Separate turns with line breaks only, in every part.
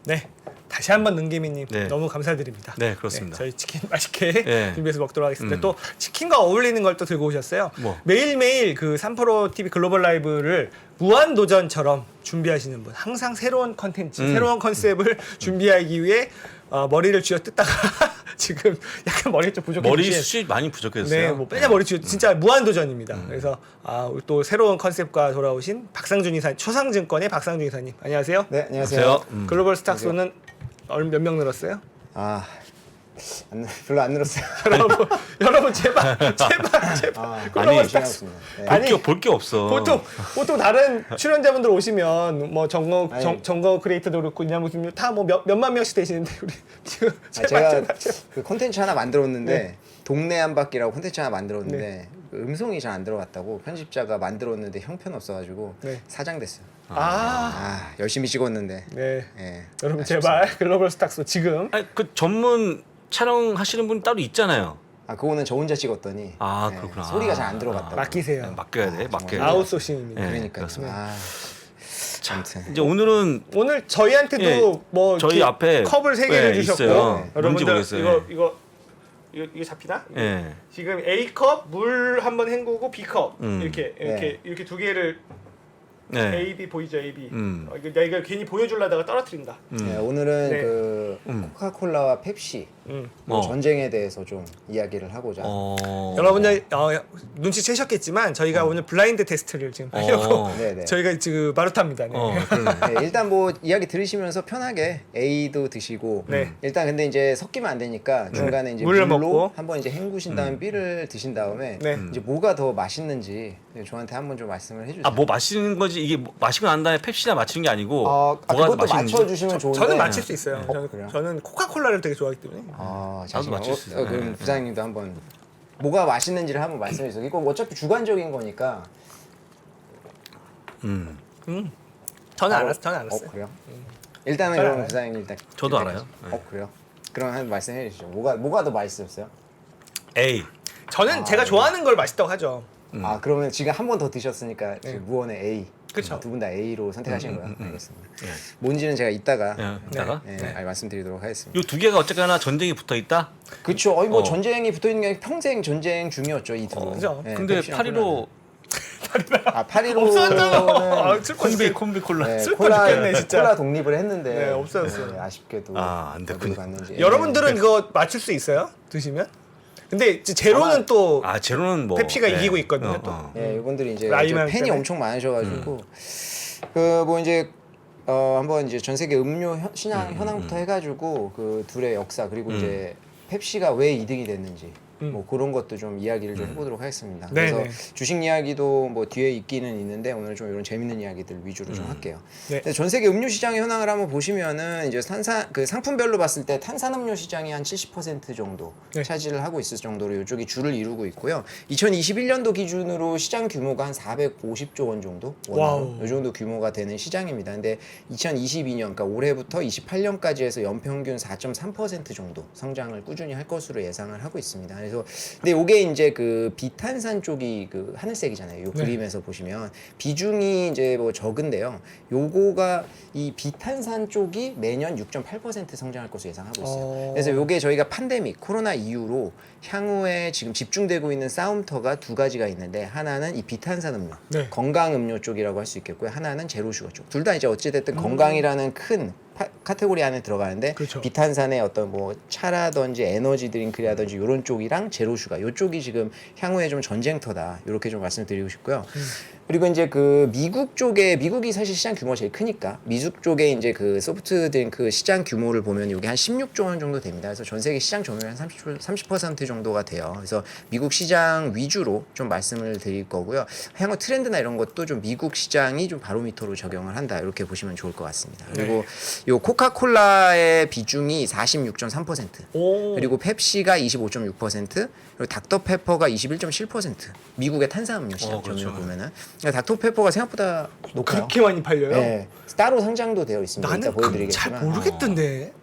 네. 다시 한번 능기미님
네.
너무 감사드립니다.
네, 그렇습니다.
저희 치킨 맛있게
네.
준비해서 먹도록 하겠습니다. 또 치킨과 어울리는 걸 또 들고 오셨어요.
뭐?
매일매일 그 3프로 TV 글로벌 라이브를 무한도전처럼 준비하시는 분, 항상 새로운 컨텐츠, 새로운 컨셉을 준비하기 위해 머리를 쥐어 뜯다가 지금 약간 머리가 좀 부족해요.
머리 숱이 많이 부족했어요.
네, 뭐 빼자 머리 쥐어 진짜 무한도전입니다. 그래서 우리 또 새로운 컨셉과 돌아오신 박상준 이사님, 초상증권의 박상준 이사님, 안녕하세요.
네, 안녕하세요.
글로벌 스탁소는 몇 명 늘었어요?
아, 별로 안 늘었어요.
여러분 제발. 글로벌
아니,
스탁소.
네.
아니,
볼 게 없어.
보통 다른 출연자분들 오시면 뭐 정거
아니.
크리에이터도 그렇고 인양무님 다뭐 몇만 명씩 되시는데 우리 지금
제가
제발.
그 콘텐츠 하나 만들었는데
네.
동네 한 바퀴라고 콘텐츠 하나 만들었는데 그 음성이 잘 안 들어갔다고 편집자가 만들었는데 형편없어가지고
네.
사장됐어요.
아,
열심히 찍었는데.
네.
예.
여러분 제발 글로벌 스탁소 지금
아니, 그 전문 촬영하시는 분 따로 있잖아요.
그거는 저 혼자 찍었더니
아,
예,
그렇구나.
소리가 잘 안 들어갔다고.
맡기세요.
맡겨야 돼. 맡겨야 돼.
아웃소싱입니다.
네.
그러니까요.
그렇습니다.
자, 아무튼.
이제 오늘은
오늘 저희한테도
예,
뭐
저희
이렇게
앞에
컵을 3개를
네,
주셨고
있어요. 뭔지
여러분들
모르겠어요.
이거 잡히나?
예.
지금 A컵 물 한번 헹구고 B컵 이렇게
네.
이렇게 두 개를
네.
A, B 보이죠? A, B.
음.
내가 괜히 보여주려다가 떨어뜨린다.
예, 오늘은
네.
그 코카콜라와 펩시
어.
전쟁에 대해서 좀 이야기를 하고자.
여러분들 눈치채셨겠지만 저희가 오늘 블라인드 테스트를 지금 하려고
네네.
저희가 지금 마루타입니다. 네.
그러네.
네, 일단 뭐 이야기 들으시면서 편하게 A도 드시고
네.
일단 근데 이제 섞이면 안 되니까 중간에 이제
물을
물로
먹고.
한번 이제 헹구신 다음 B를 드신 다음에
네.
이제 뭐가 더 맛있는지 저한테 한번 좀 말씀을 해주세요.
아, 뭐 마시는 거지 이게 뭐 마시고 난 다음에 펩시나 마시는 게 아니고
뭐가 더
뭐가 맛있는지.
맞춰주시면 좋은데.
저는 맞힐 수 있어요.
그래요?
저는 코카콜라를 되게 좋아하기 때문에.
자신
맞출 수 있어요.
그럼
네.
부장님도 한번 뭐가 맛있는지를 한번 말씀해 주세요. 이거 어차피 주관적인 거니까.
저는 알았어요. 저는 알았어요.
그래요? 일단은
잘
그럼
알아요.
부장님 일단.
저도
일단
알아요.
해주세요. 그래요? 그럼 한번 말씀해 주시죠. 뭐가 더 맛있었어요?
A.
저는 제가 좋아하는 걸 맛있다고 하죠.
그러면 지금 한 번 더 드셨으니까 지금 무언의 A.
그쵸.
두 분 다 A로 선택하신 거예요. 알겠습니다. 뭔지는 제가 이따가
이따가
말씀드리도록 하겠습니다.
이 두 개가 어쨌거나 전쟁이 붙어 있다.
그렇죠. 뭐 전쟁이 붙어 있는 게 평생 전쟁 중이었죠, 이 둘은.
그죠.
근데 8.15
8.15는
슬퍼 죽겠네.
콤비 콜라.
네,
슬퍼 죽겠네, 진짜.
콜라 독립을 했는데
네, 없어졌어요.
네, 아쉽게도
안 됐군요.
어디로 갔는지.
여러분들은 이거 맞출 수 있어요? 드시면? 근데 이제 제로는 또
제로는 뭐
펩시가 이기고 있거든요, 또.
이분들이 이제
라이만
팬이
때문에?
엄청 많으셔가지고 그 뭐 이제 한번 이제 전 세계 음료 시장 현황부터 해가지고 그 둘의 역사 그리고 이제 펩시가 왜 이득이 됐는지 뭐 그런 것도 좀 이야기를 좀 해보도록 하겠습니다.
네,
그래서
네.
주식 이야기도 뭐 뒤에 있기는 있는데 오늘 좀 이런 재밌는 이야기들 위주로 좀 할게요.
네.
근데 전 세계 음료 시장의 현황을 한번 보시면은 이제 그 상품별로 봤을 때 탄산음료 시장이 한 70% 정도
네.
차지를 하고 있을 정도로 이쪽이 줄을 이루고 있고요. 2021년도 기준으로 시장 규모가 한 450조 원 정도
와우.
이 정도 규모가 되는 시장입니다. 근데 2022년 그러니까 올해부터 28년까지 해서 연평균 4.3% 정도 성장을 꾸준히 할 것으로 예상을 하고 있습니다. 그래서 근데 이게 이제 그 비탄산 쪽이 그 하늘색이잖아요. 요
네.
그림에서 보시면 비중이 이제 뭐 적은데요. 요거가 이 비탄산 쪽이 매년 6.8% 성장할 것으로 예상하고 있어요. 그래서 요게 저희가 팬데믹 코로나 이후로 향후에 지금 집중되고 있는 싸움터가 두 가지가 있는데 하나는 이 비탄산 음료,
네.
건강 음료 쪽이라고 할 수 있겠고요. 하나는 제로 슈거 쪽. 둘 다 이제 어찌 됐든 건강이라는 큰 카테고리 안에 들어가는데
그렇죠.
비탄산의 어떤 뭐 차라든지 에너지 드링크라든지 이런 쪽이랑 제로 슈가 이쪽이 지금 향후에 좀 전쟁터다 이렇게 좀 말씀드리고 싶고요. 그리고 이제 그 미국 쪽에 미국이 사실 시장 규모가 제일 크니까 미국 쪽에 이제 그 소프트 드링크 시장 규모를 보면 이게 한 16조 원 정도 됩니다. 그래서 전 세계 시장 점유율 한 30% 정도가 돼요. 그래서 미국 시장 위주로 좀 말씀을 드릴 거고요. 향후 트렌드나 이런 것도 좀 미국 시장이 좀 바로미터로 적용을 한다 이렇게 보시면 좋을 것 같습니다. 그리고 요 코카콜라의 비중이 46.3%
오.
그리고 펩시가 25.6% 그리고 닥터페퍼가 21.7% 미국의 탄산음료 시장
그렇죠.
점유율 보면은 그러니까 닥터페퍼가 생각보다 높아요.
그렇게 많이 팔려요?
네, 따로 상장도 되어 있습니다. 이따
나는 잘
보여드리겠지만
모르겠던데.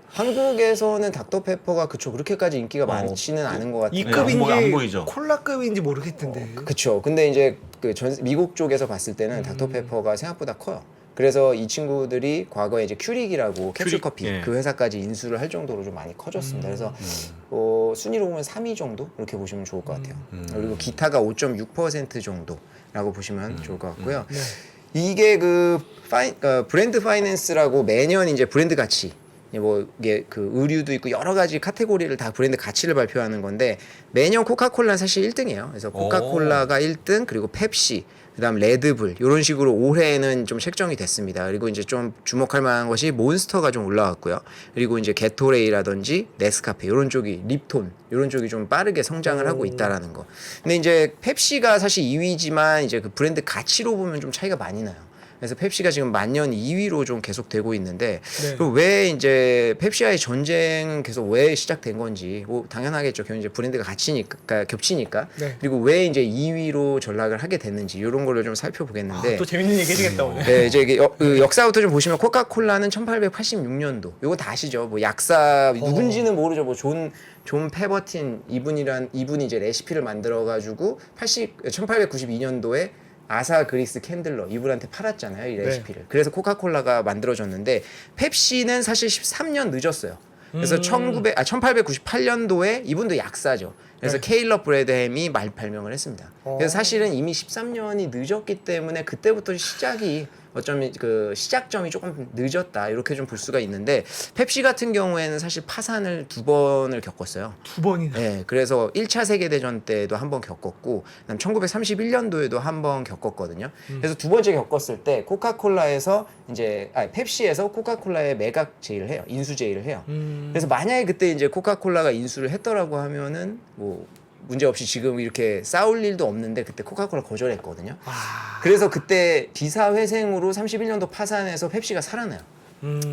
한국에서는 닥터페퍼가 그렇게까지 인기가 많지는 않은 것 같아요.
이
안
급인지
보이죠?
콜라급인지 모르겠던데.
그렇죠. 근데 이제 그 미국 쪽에서 봤을 때는 닥터페퍼가 생각보다 커요. 그래서 이 친구들이 과거에 이제 큐릭이라고 캡슐
큐릭,
커피
예.
그 회사까지 인수를 할 정도로 좀 많이 커졌습니다. 그래서 순위로 보면 3위 정도 이렇게 보시면 좋을 것 같아요. 그리고 기타가 5.6% 정도라고 보시면 좋을 것 같고요.
네.
이게 브랜드 파이낸스라고 매년 이제 브랜드 가치 뭐 이게 그 의류도 있고 여러 가지 카테고리를 다 브랜드 가치를 발표하는 건데 매년 코카콜라는 사실 1등이에요. 그래서 코카콜라가 1등 그리고 펩시 그다음 레드불 이런 식으로 올해는 좀 책정이 됐습니다. 그리고 이제 좀 주목할 만한 것이 몬스터가 좀 올라왔고요. 그리고 이제 게토레이라든지 네스카페 이런 쪽이 립톤 이런 쪽이 좀 빠르게 성장을 하고 있다라는 거. 근데 이제 펩시가 사실 2위지만 이제 그 브랜드 가치로 보면 좀 차이가 많이 나요. 그래서 펩시가 지금 만년 2위로 좀 계속 되고 있는데
네.
그럼 왜 이제 펩시와의 전쟁은 계속 왜 시작된 건지 뭐 당연하겠죠. 이제 브랜드가 같이니까 겹치니까
네.
그리고 왜 이제 2위로 전락을 하게 됐는지 이런 거를 좀 살펴보겠는데
또 재밌는 얘기 해주겠다 오늘.
네, 이제 이게 그 역사부터 좀 보시면 코카콜라는 1886년도 요거 다 아시죠? 뭐 약사 누군지는 모르죠. 뭐 존 페버틴 이분이 이제 레시피를 만들어 가지고 1892년도에 아사 그리스 캔들러 이분한테 팔았잖아요, 이 레시피를. 그래서 코카콜라가 만들어졌는데 펩시는 사실 13년 늦었어요. 그래서 1898년도에 이분도 약사죠. 그래서
네.
케일러 브래드햄이 발명을 했습니다. 그래서 사실은 이미 13년이 늦었기 때문에 그때부터 시작이 어쩌면 그 시작점이 조금 늦었다 이렇게 좀 볼 수가 있는데 펩시 같은 경우에는 사실 파산을 2번을 겪었어요.
2번이나.
네, 그래서 1차 세계대전 때도 한 번 겪었고 그다음 1931년도에도 한 번 겪었거든요. 그래서 두 번째 겪었을 때 코카콜라에서 펩시에서 코카콜라에 매각 제의를 해요. 인수 제의를 해요. 그래서 만약에 그때 이제 코카콜라가 인수를 했더라고 하면은 뭐 문제 없이 지금 이렇게 싸울 일도 없는데 그때 코카콜라 거절했거든요. 그래서 그때 기사회생으로 31년도 파산해서 펩시가 살아나요.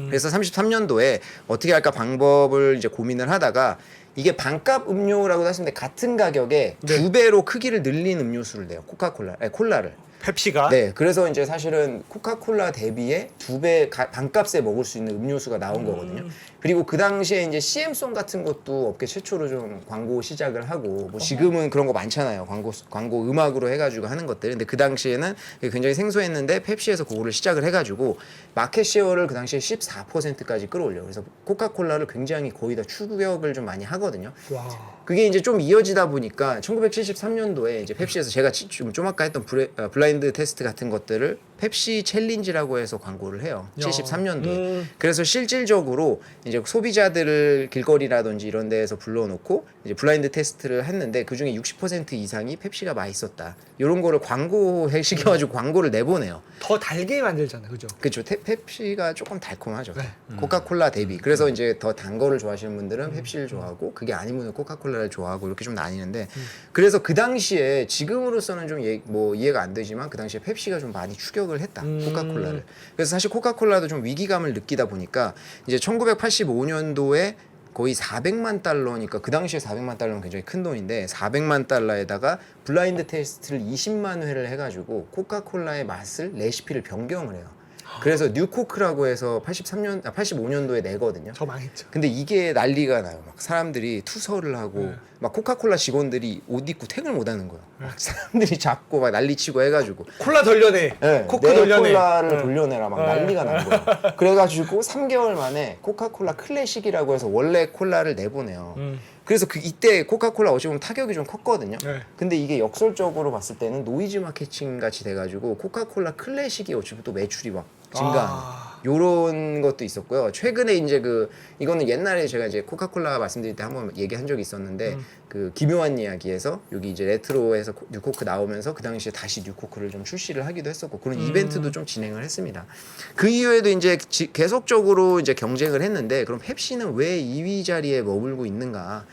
그래서 33년도에 어떻게 할까 방법을 이제 고민을 하다가 이게 반값 음료라고 하시는데 같은 가격에
네.
2배로 크기를 늘린 음료수를 내요. 콜라를.
펩시가.
네, 그래서 이제 사실은 코카콜라 대비에 2배 반값에 먹을 수 있는 음료수가 나온 거거든요. 그리고 그 당시에 이제 CM송 같은 것도 업계 최초로 좀 광고 시작을 하고 뭐 지금은 그런 거 많잖아요. 광고 음악으로 해가지고 하는 것들. 근데 그 당시에는 굉장히 생소했는데 펩시에서 그거를 시작을 해가지고 마켓 셰어를 그 당시에 14%까지 끌어올려요. 그래서 코카콜라를 굉장히 거의 다 추격을 좀 많이 하거든요.
와.
그게 이제 좀 이어지다 보니까 1973년도에 이제 펩시에서 제가 좀 아까 했던 블라인드 테스트 같은 것들을 펩시 챌린지라고 해서 광고를 해요. 73년도에. 그래서 실질적으로 이제 소비자들을 길거리라든지 이런 데에서 불러놓고 이제 블라인드 테스트를 했는데 그중에 60% 이상이 펩시가 맛있었다. 이런 거를 광고에 시켜가지고 광고를 내보내요.
더 달게 만들잖아요, 그죠?
그렇죠. 펩시가 조금 달콤하죠.
네.
코카콜라 대비. 그래서 이제 더 단 거를 좋아하시는 분들은 펩시를 좋아하고 그게 아니면 코카콜라를 좋아하고 이렇게 좀 나뉘는데 그래서 그 당시에 지금으로서는 좀 이해가 안 되지만 그 당시에 펩시가 좀 많이 추격을 했다. 코카콜라를. 그래서 사실 코카콜라도 좀 위기감을 느끼다 보니까 이제 1985년도에 거의 400만 달러니까 그 당시에 400만 달러는 굉장히 큰 돈인데 400만 달러에다가 블라인드 테스트를 20만 회를 해가지고 코카콜라의 맛을 레시피를 변경을 해요. 그래서 뉴코크라고 해서 85년도에 내거든요.
저 망했죠.
근데 이게 난리가 나요. 막 사람들이 투서를 하고 막 코카콜라 직원들이 옷 입고 퇴근을 못 하는 거예요. 막 사람들이 잡고 막 난리치고 해가지고
콜라 돌려내.
네,
코크
내
돌려내.
콜라를 돌려내라 막 난리가 난 거예요. 그래가지고 3개월 만에 코카콜라 클래식이라고 해서 원래 콜라를 내보내요. 그래서 이때 코카콜라 어찌 보면 타격이 좀 컸거든요.
네.
근데 이게 역설적으로 봤을 때는 노이즈 마케팅 같이 돼가지고 코카콜라 클래식이 어찌 보면 또 매출이 막 증가하는 요런 것도 있었고요. 최근에 이제 이거는 옛날에 제가 이제 코카콜라 말씀드릴 때 한번 얘기한 적이 있었는데 그 기묘한 이야기에서 여기 이제 레트로에서 뉴코크 나오면서 그 당시에 다시 뉴코크를 좀 출시를 하기도 했었고 그런 이벤트도 좀 진행을 했습니다. 그 이후에도 이제 계속적으로 이제 경쟁을 했는데 그럼 펩시는 왜 2위 자리에 머물고 있는가?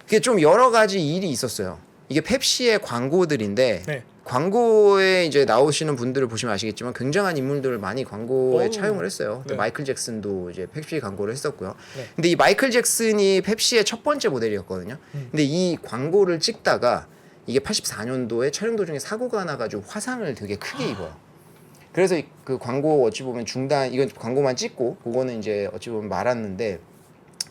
그게 좀 여러 가지 일이 있었어요. 이게 펩시의 광고들인데
네.
광고에 이제 나오시는 분들을 보시면 아시겠지만 굉장한 인물들을 많이 광고에 차용을 했어요.
네.
마이클 잭슨도 이제 펩시 광고를 했었고요.
네.
근데 이 마이클 잭슨이 펩시의 첫 번째 모델이었거든요. 근데 이 광고를 찍다가 이게 84년도에 촬영 도중에 사고가 나가지고 화상을 되게 크게 입어요. 그래서 그 광고 어찌 보면 이건 광고만 찍고 그거는 이제 어찌 보면 말았는데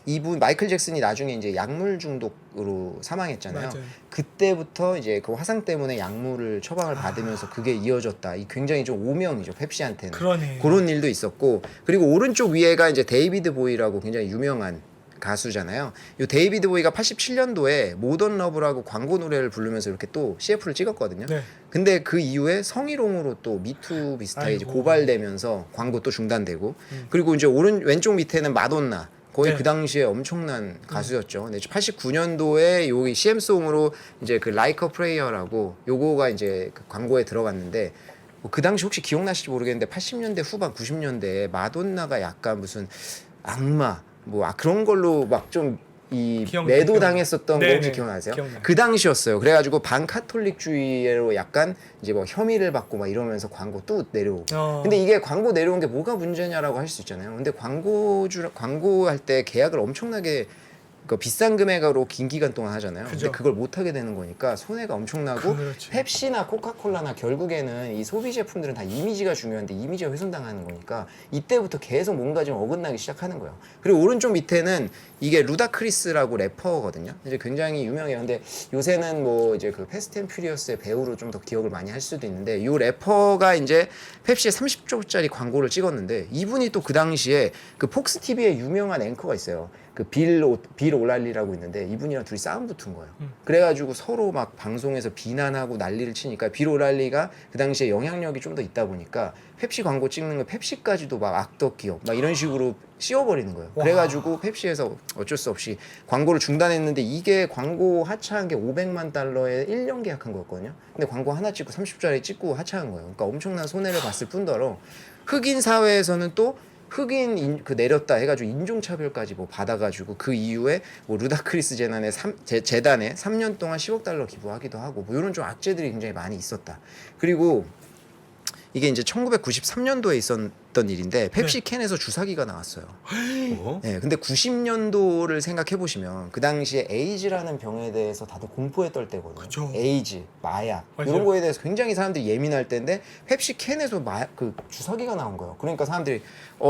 이분 마이클 잭슨이 나중에 이제 약물 중독으로 사망했잖아요.
맞아요.
그때부터 이제 그 화상 때문에 약물을 처방을 받으면서 그게 이어졌다. 이 굉장히 좀 오명이죠, 펩시한테는.
그러네.
그런 일도 있었고, 그리고 오른쪽 위에가 이제 데이비드 보이라고 굉장히 유명한 가수잖아요. 이 데이비드 보이가 87년도에 모던 러브라고 광고 노래를 부르면서 이렇게 또 CF를 찍었거든요.
네.
근데 그 이후에 성희롱으로 또 미투 비슷하게 이제
아이고.
고발되면서 광고 또 중단되고, 그리고 이제 왼쪽 밑에는 마돈나. 거의
네.
그 당시에 엄청난 가수였죠. 근데 89년도에 요 CM송으로 이제 그 Like a Prayer라고 요거가 이제 그 광고에 들어갔는데, 뭐그 당시 혹시 기억나실지 모르겠는데 80년대 후반 90년대에 마돈나가 약간 무슨 악마 뭐 그런 걸로 막 좀 이
기억나요,
매도 당했었던 거
네네.
혹시 기억나세요?
기억나요.
그 당시였어요. 그래가지고 반카톨릭주의로 약간 이제 뭐 혐의를 받고 막 이러면서 광고 또 내려오고. 근데 이게 광고 내려온 게 뭐가 문제냐라고 할 수 있잖아요. 근데 광고할 때 계약을 엄청나게 그 비싼 금액으로 긴 기간 동안 하잖아요.
그죠.
근데 그걸 못 하게 되는 거니까 손해가 엄청나고,
그렇지.
펩시나 코카콜라나 결국에는 이 소비 제품들은 다 이미지가 중요한데 이미지가 훼손당하는 거니까 이때부터 계속 뭔가 좀 어긋나기 시작하는 거예요. 그리고 오른쪽 밑에는 이게 루다크리스라고 래퍼거든요. 이제 굉장히 유명해요. 근데 요새는 뭐 이제 그 패스트 앤 퓨리어스의 배우로 좀 더 기억을 많이 할 수도 있는데, 이 래퍼가 이제 펩시에 30조짜리 광고를 찍었는데, 이분이 또 그 당시에 그 폭스 TV에 유명한 앵커가 있어요. 그 빌 올랄리라고 있는데 이분이랑 둘이 싸움 붙은 거예요. 그래가지고 서로 막 방송에서 비난하고 난리를 치니까 빌 올랄리가 그 당시에 영향력이 좀 더 있다 보니까 펩시 광고 찍는 거 펩시까지도 막 악덕 기업 막 이런 식으로 씌워버리는 거예요. 그래가지고 펩시에서 어쩔 수 없이 광고를 중단했는데, 이게 광고 하차한 게 500만 달러에 1년 계약한 거였거든요. 근데 광고 하나 찍고 30조짜리 찍고 하차한 거예요. 그러니까 엄청난 손해를 봤을 뿐더러 흑인 사회에서는 또 흑인 그 내렸다 해가지고 인종차별까지 뭐 받아가지고 그 이후에 뭐 루다크리스 재단에 3년 동안 10억 달러 기부하기도 하고 뭐 이런 좀 악재들이 굉장히 많이 있었다. 그리고 이게 이제 1993년도에 있었던 일인데 펩시 캔에서 주사기가 나왔어요.
뭐?
네, 근데 90년도를 생각해 보시면 그 당시에 에이즈라는 병에 대해서 다들 공포에 떨 때거든요.
그쵸.
에이즈, 마약
맞아요.
이런 거에 대해서 굉장히 사람들이 예민할 때인데 펩시 캔에서 그 주사기가 나온 거예요. 그러니까 사람들이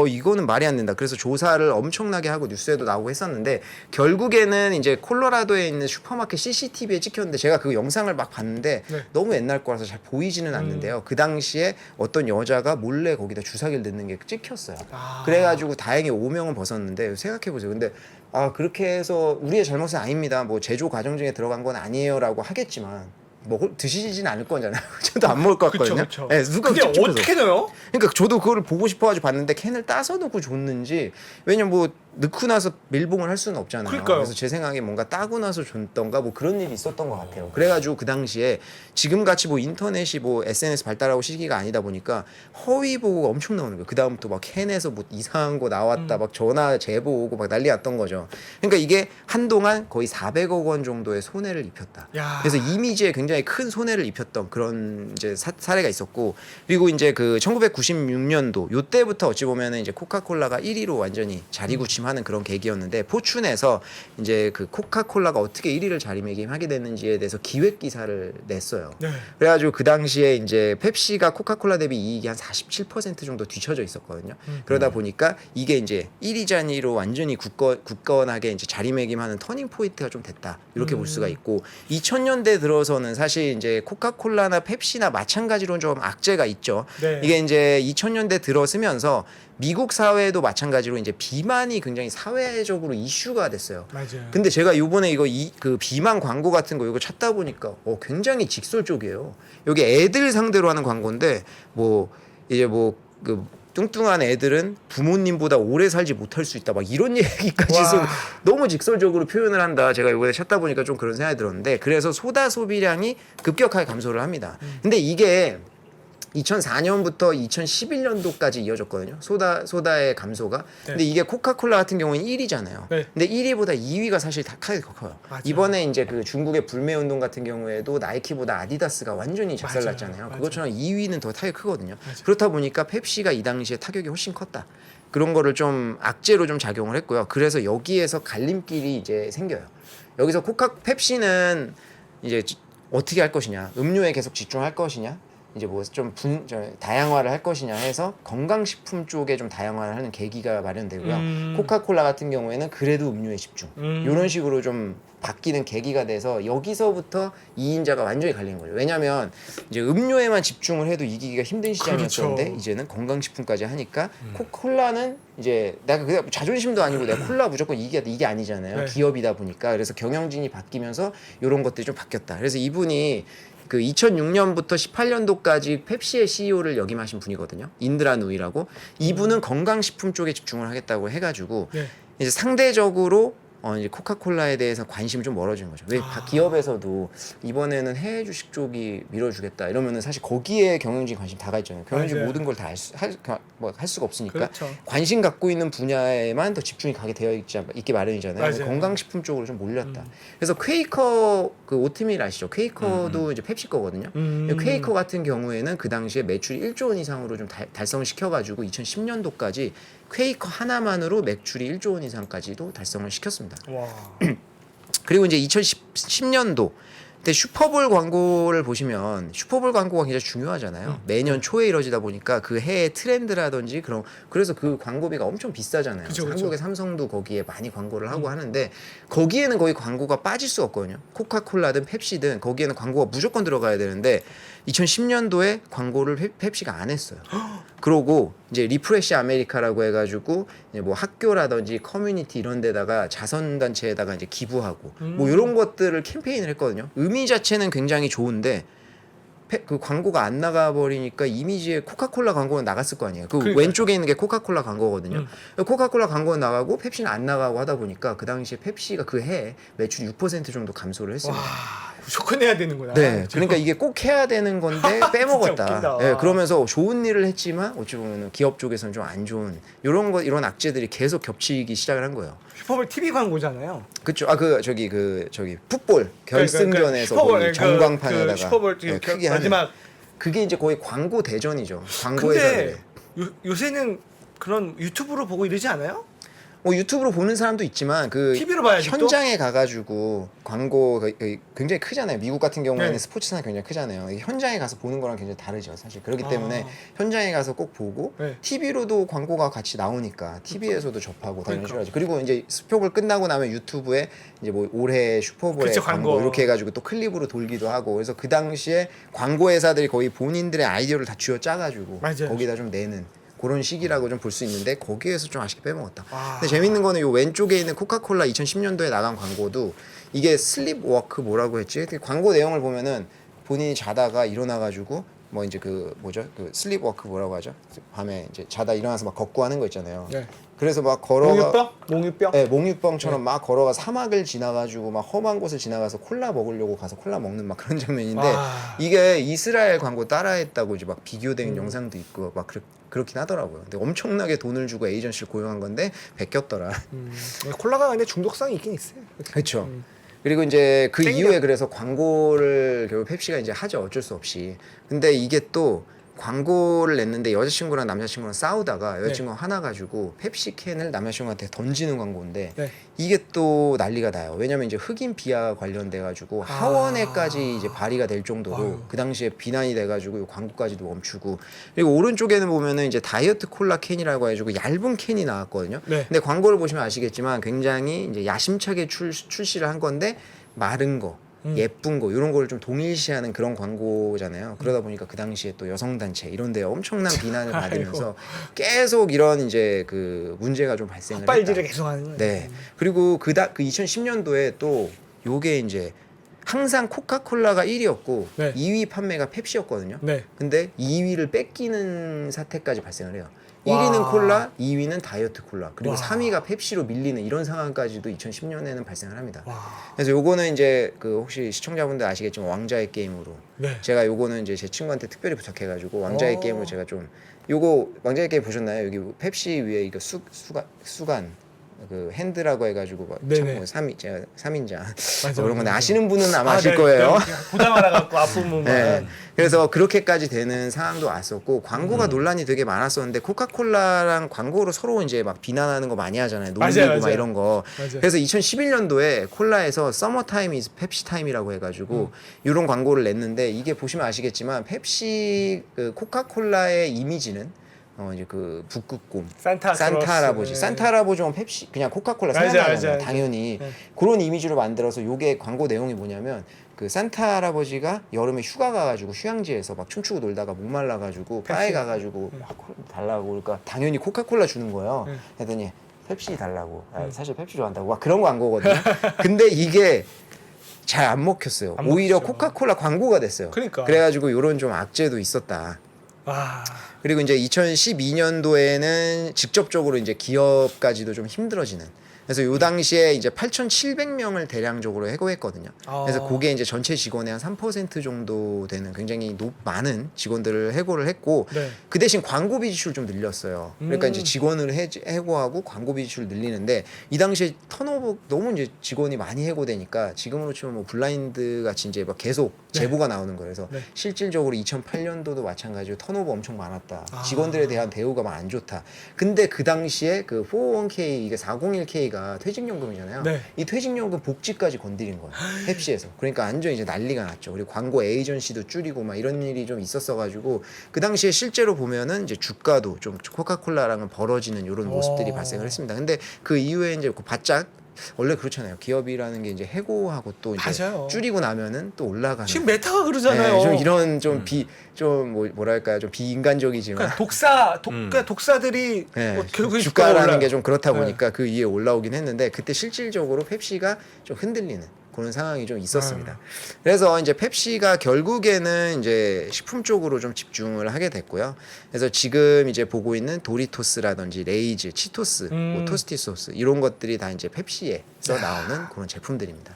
이거는 말이 안 된다. 그래서 조사를 엄청나게 하고 뉴스에도 나오고 했었는데, 결국에는 이제 콜로라도에 있는 슈퍼마켓 CCTV에 찍혔는데, 제가 그 영상을 막 봤는데
네.
너무 옛날 거라서 잘 보이지는 않는데요. 그 당시에 어떤 여자가 몰래 거기다 주사기를 넣는 게 찍혔어요. 그래가지고 다행히 오명은 벗었는데, 생각해보세요. 근데 그렇게 해서 우리의 잘못은 아닙니다. 뭐 제조 과정 중에 들어간 건 아니에요라고 하겠지만 드시지는 않을 거잖아요. 저도 안 먹을 것 같거든요.
그쵸.
네, 누가
근데
직접 해서.
어떻게 넣어요?
그러니까 저도 그거를 보고 싶어가지고 봤는데 캔을 따서 넣고 줬는지, 왜냐면 뭐 넣고 나서 밀봉을 할 수는 없잖아요.
그러니까요.
그래서 제 생각에 뭔가 따고 나서 줬던가 뭐 그런 일이 있었던 것 같아요. 그래가지고 그 당시에 지금 같이 뭐 인터넷이 뭐 SNS 발달하고 시기가 아니다 보니까 허위 보고가 엄청 나오는 거예요. 그 다음부터 막 캔에서 뭐 이상한 거 나왔다 막 전화 제보 오고 막 난리 났던 거죠. 그러니까 이게 한동안 거의 400억 원 정도의 손해를 입혔다.
야.
그래서 이미지에 굉장히 큰 손해를 입혔던 그런 이제 사례가 있었고, 그리고 이제 그 1996년도 요때부터 어찌 보면은 이제 코카콜라가 1위로 완전히 자리구침하는 그런 계기였는데, 포춘에서 이제 그 코카콜라가 어떻게 1위를 자리매김하게 됐는지에 대해서 기획 기사를 냈어요.
네.
그래가지고 그 당시에 이제 펩시가 코카콜라 대비 이익이 한 47% 정도 뒤처져 있었거든요. 그러다 보니까 이게 이제 1위 잔위로 완전히 굳건하게 이제 자리매김하는 터닝 포인트가 좀 됐다, 이렇게 볼 수가 있고, 2000년대 들어서는 사실 이제 코카콜라나 펩시나 마찬가지로 좀 악재가 있죠.
네.
이게 이제 2000년대 들어서면서 미국 사회도 마찬가지로 이제 비만이 굉장히 사회적으로 이슈가 됐어요.
맞아요.
근데 제가 요번에 그 비만 광고 같은 거 이거 찾다 보니까 굉장히 직설적이에요. 여기 애들 상대로 하는 광고인데 뭐 이제 뭐 그 뚱뚱한 애들은 부모님보다 오래 살지 못할 수 있다, 막 이런 얘기까지
와.
너무 직설적으로 표현을 한다. 제가 요번에 찾다 보니까 좀 그런 생각이 들었는데, 그래서 소다 소비량이 급격하게 감소를 합니다. 근데 이게 2004년부터 2011년도까지 이어졌거든요. 소다의 감소가.
네.
근데 이게 코카콜라 같은 경우는 1위잖아요.
네.
근데 1위보다 2위가 사실 다 타격이 커요.
맞아요.
이번에 이제 그 중국의 불매 운동 같은 경우에도 나이키보다 아디다스가 완전히 작살났잖아요.
맞아요.
그것처럼 2위는 더 타격이 크거든요. 그렇다 보니까 펩시가 이 당시에 타격이 훨씬 컸다. 그런 거를 좀 악재로 좀 작용을 했고요. 그래서 여기에서 갈림길이 이제 생겨요. 여기서 펩시는 이제 어떻게 할 것이냐, 음료에 계속 집중할 것이냐, 이제 뭐 좀 다양화를 할 것이냐 해서 건강식품 쪽에 좀 다양화를 하는 계기가 마련되고요. 코카콜라 같은 경우에는 그래도 음료에 집중 이런 식으로 좀 바뀌는 계기가 돼서 여기서부터 2인자가 완전히 갈리는 거죠. 왜냐하면 이제 음료에만 집중을 해도 이기기가 힘든 시장이었었는데
그렇죠.
이제는 건강식품까지 하니까 콜라는 이제 내가 그냥 자존심도 아니고 내가 콜라 무조건 이게 아니잖아요.
네.
기업이다 보니까 그래서 경영진이 바뀌면서 이런 것들이 좀 바뀌었다. 그래서 이분이 그 2006년부터 18년도까지 펩시의 CEO를 역임하신 분이거든요. 인드라 누이라고. 이분은 건강식품 쪽에 집중을 하겠다고 해가지고
네.
이제 상대적으로 이제 코카콜라에 대해서 관심이 좀 멀어지는 거죠. 왜 기업에서도 이번에는 해외 주식 쪽이 밀어주겠다 이러면은 사실 거기에 경영진 관심 다 가 있잖아요. 경영진
맞아요.
모든 걸 다 할 수가 없으니까
그렇죠.
관심 갖고 있는 분야에만 더 집중이 가게 되어 있기 마련이잖아요.
맞아요.
건강식품 쪽으로 좀 몰렸다. 그래서 퀘이커 그 오트밀 아시죠? 퀘이커도 이제 펩시 거거든요. 퀘이커 같은 경우에는 그 당시에 매출이 1조 원 이상으로 좀 달성을 시켜가지고 2010년도까지 퀘이커 하나만으로 매출이 1조 원 이상까지도 달성을 시켰습니다.
와.
그리고 이제 2010년도 근데 슈퍼볼 광고를 보시면 슈퍼볼 광고가 굉장히 중요하잖아요. 매년 초에 이루어지다 보니까 그 해의 트렌드라든지 그래서 그 광고비가 엄청 비싸잖아요.
그쵸.
한국의 삼성도 거기에 많이 광고를 하고 하는데 거기에는 거의 광고가 빠질 수 없거든요. 코카콜라든 펩시든 거기에는 광고가 무조건 들어가야 되는데 2010년도에 광고를 펩시가 안 했어요. 그러고 이제 리프레시 아메리카라고 해가지고 이제 뭐 학교라든지 커뮤니티 이런 데다가 자선단체에다가 이제 기부하고 뭐 이런 것들을 캠페인을 했거든요. 의미 자체는 굉장히 좋은데 그 광고가 안 나가 버리니까 이미지에 코카콜라 광고는 나갔을 거 아니에요. 그
그러니까요.
왼쪽에 있는 게 코카콜라 광고거든요. 코카콜라 광고는 나가고 펩시는 안 나가고 하다 보니까 그 당시에 펩시가 그 해에 매출 6% 정도 감소를 했습니다.
와. 무조건 해야 되는구나.
네, 그러니까 이게 꼭 해야 되는 건데
진짜
빼먹었다.
웃긴다.
네, 그러면서 좋은 일을 했지만 어찌 보면 기업 쪽에서는 좀 안 좋은 이런 악재들이 계속 겹치기 시작을 한 거예요.
슈퍼볼 TV 광고잖아요.
그쵸? 저기 풋볼 결승전에서
슈퍼볼,
거의 전광판에다가
슈퍼볼
네, 크게 하는
마지막.
그게 이제 거의 광고 대전이죠. 광고에서
근데 요새는 그런 유튜브로 보고 이러지 않아요?
뭐 유튜브로 보는 사람도 있지만 그
TV로 봐야지 또?
현장에 가가지고 광고 굉장히 크잖아요. 미국 같은 경우에는
네.
스포츠나 굉장히 크잖아요. 현장에 가서 보는 거랑 굉장히 다르죠, 사실. 그렇기 때문에 현장에 가서 꼭 보고
네.
TV로도 광고가 같이 나오니까 TV에서도 접하고 당연히
그러니까.
싫어하죠. 그리고 이제 슈퍼볼 끝나고 나면 유튜브에 이제 뭐 올해 슈퍼볼의
그쵸,
광고
광고.
이렇게 해가지고 또 클립으로 돌기도 하고 그래서 그 당시에 광고 회사들이 거의 본인들의 아이디어를 다 쥐어 짜가지고
맞아요.
거기다 좀 내는. 그런 시기라고 좀 볼 수 있는데 거기에서 좀 아쉽게 빼먹었다.
와.
근데 재밌는 거는 요 왼쪽에 있는 코카콜라 2010년도에 나간 광고도 이게 슬립 워크 뭐라고 했지? 광고 내용을 보면은 본인이 자다가 일어나가지고 뭐 이제 그 뭐죠? 그 슬립 워크 뭐라고 하죠? 밤에 이제 자다 일어나서 막 걷고 하는 거 있잖아요.
네.
그래서 막 걸어가
몽유병?
네, 몽유병처럼 막 걸어가 사막을 지나가지고 막 험한 곳을 지나가서 콜라 먹으려고 가서 콜라 먹는 막 그런 장면인데
와.
이게 이스라엘 광고 따라했다고 이제 막 비교된 영상도 있고 막 그렇긴 하더라고요. 근데 엄청나게 돈을 주고 에이전시를 고용한 건데 베꼈더라.
콜라가 근데 중독성이 있긴 있어요.
그렇죠. 그리고 이제 그
땡겨.
이후에 그래서 광고를 결국 펩시가 이제 하죠. 어쩔 수 없이. 근데 이게 또 광고를 냈는데 여자친구랑 남자친구랑 싸우다가 여자친구가 화나가지고 펩시 캔을 남자친구한테 던지는 광고인데
네.
이게 또 난리가 나요. 왜냐면 이제 흑인 비하 관련돼가지고 하원에까지 이제 발의가 될 정도로
아유.
그 당시에 비난이 돼가지고 이 광고까지도 멈추고 그리고 오른쪽에는 보면은 이제 다이어트 콜라 캔이라고 해가지고 얇은 캔이 나왔거든요.
네.
근데 광고를 보시면 아시겠지만 굉장히 이제 야심차게 출시를 한 건데 마른 거. 예쁜 거 이런 걸 좀 동일시하는 그런 광고잖아요. 그러다 보니까 그 당시에 또 여성 단체 이런 데 엄청난 비난을 받으면서 계속 이런 이제 그 문제가 좀 발생을
빨지를
했다.
계속하는 거예요.
네. 그리고 그 2010년도에 또 요게 이제 항상 코카콜라가 1위였고
네.
2위 판매가 펩시였거든요.
네.
근데 2위를 뺏기는 사태까지 발생을 해요.
와.
1위는 콜라, 2위는 다이어트 콜라, 그리고
와.
3위가 펩시로 밀리는 이런 상황까지도 2010년에는 발생을 합니다.
와.
그래서 요거는 이제 그 혹시 시청자분들 아시겠지만 왕자의 게임으로
네.
제가 요거는 이제 제 친구한테 특별히 부탁해가지고 왕자의
오.
게임으로 제가 좀 요거 왕자의 게임 보셨나요? 여기 펩시 위에 이거 수간 그 핸드라고 해가지고 뭐
네네.
뭐 3인자
맞아,
그런 건데
맞아.
아시는 분은 아마 아실
네,
거예요.
네, 보다 말아갖고 앞부분만.
네. 그래서 그렇게까지 되는 상황도 왔었고 광고가 논란이 되게 많았었는데 코카콜라랑 광고로 서로 이제 막 비난하는 거 많이 하잖아요. 놀리고
맞아요,
막
맞아요.
이런 거.
맞아요.
그래서 2011년도에 콜라에서 서머 타임 이즈 펩시 타임이라고 해가지고 이런 광고를 냈는데 이게 보시면 아시겠지만 펩시 그 코카콜라의 이미지는 이제 그 북극곰
산타
할아버지
네.
산타 할아버지면 ペプ시 그냥 코카콜라
맞아요,
생각나잖아요.
맞아요.
당연히
네.
그런 이미지로 만들어서 요게 광고 내용이 뭐냐면 그 산타 할아버지가 여름에 휴가 가가지고 휴양지에서 막 춤추고 놀다가 목말라가지고 바에 가가지고 막 달라고 그러니까 당연히 코카콜라 주는 거예요. 했더니 펩시 달라고. 사실 펩시 좋아한다고 막 그런 광고거든요. 근데 이게 잘 안 먹혔어요.
안
오히려
먹히죠.
코카콜라 광고가 됐어요.
그러니까.
그래가지고 요런 좀 악재도 있었다.
와.
그리고 이제 2012년도에는 직접적으로 이제 기업까지도 좀 힘들어지는. 그래서 요 당시에 이제 8,700명을 대량적으로 해고했거든요. 그래서 그게 이제 전체 직원의 한 3% 정도 되는 굉장히 많은 직원들을 해고를 했고
네.
그 대신 광고비 지출 좀 늘렸어요. 그러니까 이제 직원을 해고하고 광고비 지출 늘리는데 이 당시에 턴오버 너무 이제 직원이 많이 해고되니까 지금으로 치면 뭐 블라인드 같이 이제 막 계속 제보가 나오는 거예요. 그래서
네.
실질적으로 2008년도도 마찬가지로 턴오버 엄청 많았다. 직원들에 대한 대우가 막 안 좋다. 근데 그 당시에 그 401k 이게 401k가 퇴직연금이잖아요.
네.
이 퇴직연금 복지까지 건드린 거예요. 펩시에서. 그러니까 완전 이제 난리가 났죠. 그리고 광고 에이전시도 줄이고 막 이런 일이 좀 있었어가지고 그 당시에 실제로 보면은 이제 주가도 좀 코카콜라랑은 벌어지는 이런 모습들이 발생을 했습니다. 근데 그 이후에 이제 바짝 원래 그렇잖아요. 기업이라는 게 이제 해고하고 또 이제
맞아요.
줄이고 나면은 또 올라가는.
지금 메타가 그러잖아요.
네, 좀 이런 좀 뭐랄까요, 좀 비인간적이지만.
그러니까 그러니까 독사들이
네,
뭐 결국
주가라는 게 좀 그렇다 보니까 그 위에 올라오긴 했는데 그때 실질적으로 펩시가 좀 흔들리는 그런 상황이 좀 있었습니다. 그래서 이제 펩시가 결국에는 이제 식품 쪽으로 좀 집중을 하게 됐고요. 그래서 지금 이제 보고 있는 도리토스라든지 레이즈, 치토스, 뭐 토스티 소스 이런 것들이 다 이제 펩시에서 나오는 그런 제품들입니다.